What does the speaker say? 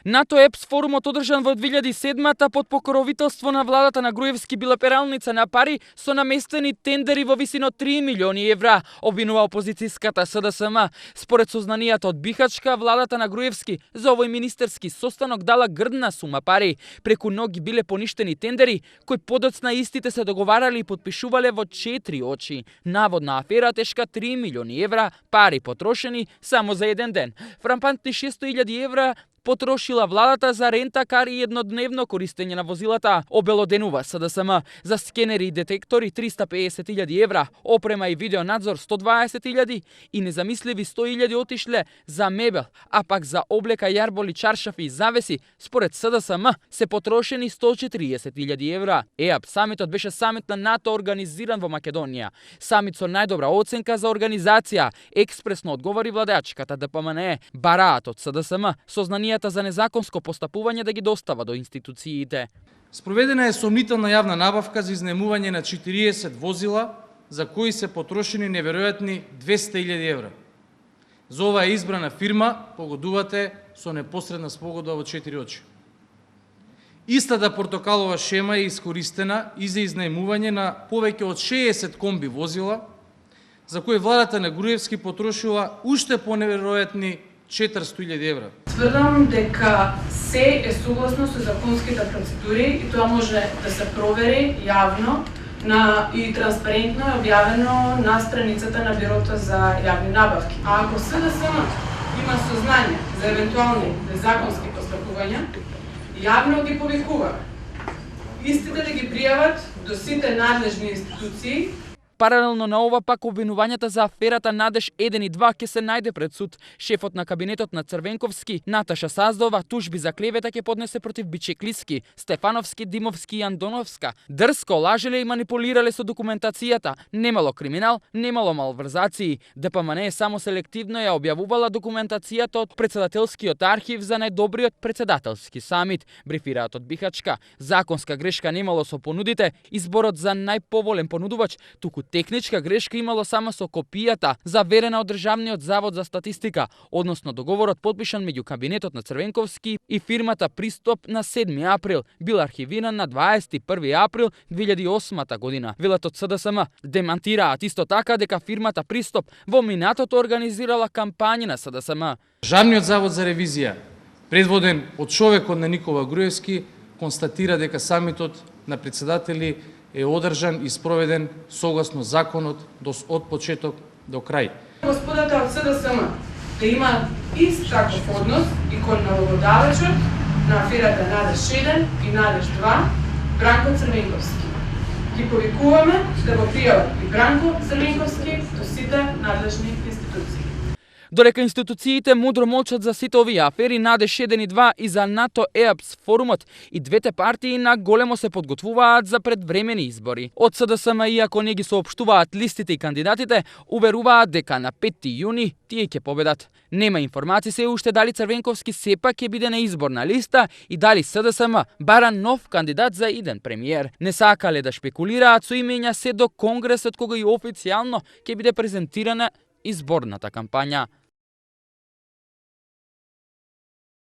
НАТО ЕПС форумот одржан во 2007-та под покровителство на владата на Груевски била пералница на пари со наместени тендери во висина од 3 милиони евра, обвинува опозицијската СДСМ. Според сознанијата од Бихачка, владата на Груевски за овој министерски состанок дала грдна сума пари. Преку ноги биле поништени тендери, кои подоцна истите се договарали и подпишувале во 4 очи. Наводна афера тешка 3 милиони евра, пари потрошени само за еден ден. Фрампантни 600.000 евра потрошила владата за рента-кар и еднодневно користење на возилата, обелоденува СДСМ. За скенери и детектори 350.000 евра, опрема и видеонадзор 120.000 и незамисливи 100.000 отишле за мебел, а пак за облека, јарболи, чаршафи и завеси, според СДСМ, се потрошени 140.000 евра. ЕАП самитот беше самит на НАТО организиран во Македонија. Самит со најдобра оценка за организација, експресно одговори владеачката ДПМНЕ. Бараат од СДСМ сознанијата за незаконско постапување да ги достава до институциите. Спроведена е сомнителна јавна набавка за изнемување на 40 возила, за кои се потрошени неверојатни 200.000 евра. За оваа избрана фирма погодувате со непосредна спогодба во 4 очи. Истата портокалова шема е искористена и за изнемување на повеќе од 60 комби возила, за кои владата на Груевски потрошила уште по-неверојатни 400.000 евра. Тврдам дека се е согласно со законските процедури и тоа може да се провери јавно и транспарентно е објавено на страницата на Бирото за јавни набавки. А ако СДСМ има сознание за евентуални незаконски постапувања, јавно ги повикува. Истите да ги пријават до сите надлежни институции. Паралелно на ова пак обвинувањата за аферата Надеж 1 и 2 ќе се најде пред суд. Шефот на кабинетот на Црвенковски, Наташа Саздова, тужби за клевета ќе поднесе против Бичеклиски, Стефановски, Димовски и Андоновска. Дрско лажеле и манипулирале со документацијата. Немало криминал, немало малврзации. ДПМНЕ само селективно ја објавувала документацијата од председателскиот архив за најдобриот председателски самит. Брифираат од Бихачка. Законска грешка немало со понудите, изборот за најповолен понудувач, туку техничка грешка имало само со копијата, заверена од Државниот завод за статистика, односно договорот подпишан меѓу кабинетот на Црвенковски и фирмата Пристоп на 7 април, бил архивиран на 21 април 2008 година. Велат од СДСМ демантираат исто така дека фирмата Пристоп во минатото организирала кампања на СДСМ. Државниот завод за ревизија, предводен од човекот на Никола Груевски, констатира дека самитот на председатели е одржан и спроведен согласно законот од почеток до крај. Господата од СДСМ да има ист таков однос и кон налогодавачот на аферата Надеж 1 и Надеж 2, Бранко Црвенковски. Ги повикуваме да го пријават и Бранко Црвенковски до сите надлежни институции. Додека институциите мудро молчат за сите овие афери, Надеж 1 и 2 и за НАТО ЕАПС форумот, и двете партии на големо се подготвуваат за предвремени избори. Од СДСМ, иако не ги соопштуваат листите и кандидатите, уверуваат дека на 5 јуни тие ќе победат. Нема информации се уште дали Црвенковски сепак ќе биде на изборна листа и дали СДСМ бара нов кандидат за иден премиер. Не сакале да шпекулираат со имења се до Конгресот кога и официјално ќе биде презентирана изборната кампања.